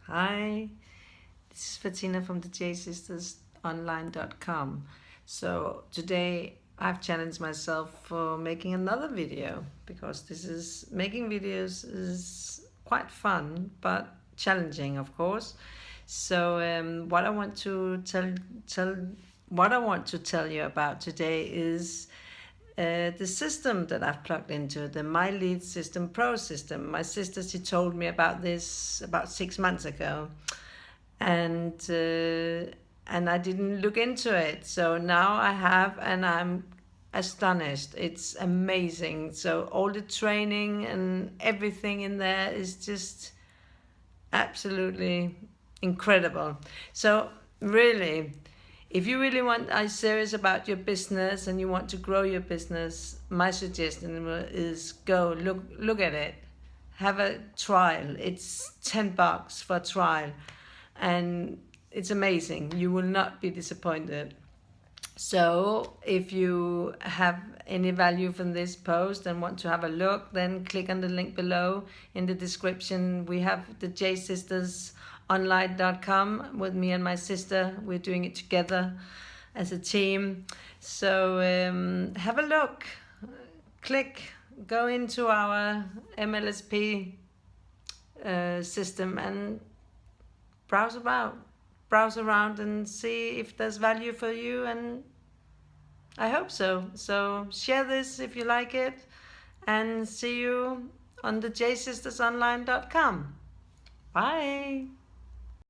Hi, this is Fatina from the jsistersonline.com. So today I've challenged myself for making another video because making videos is quite fun but challenging, of course. So what I want to tell you about today is the system that I've plugged into, the My Lead System Pro system. My sister, she told me about this about 6 months ago, and I didn't look into it. So now I have, and I'm astonished. It's amazing. So all the training and everything in there is just absolutely incredible. So really, if you really are serious about your business and you want to grow your business, my suggestion is go look at it. Have a trial. It's $10 for a trial, and it's amazing. You will not be disappointed. So if you have any value from this post and want to have a look, then click on the link below in the description. We have the jsistersonline.com with me and my sister. We're doing it together as a team. So have a look, click, go into our MLSP system and browse around and see if there's value for you, and I hope so. So share this if you like it, and see you on the jsistersonline.com. Bye.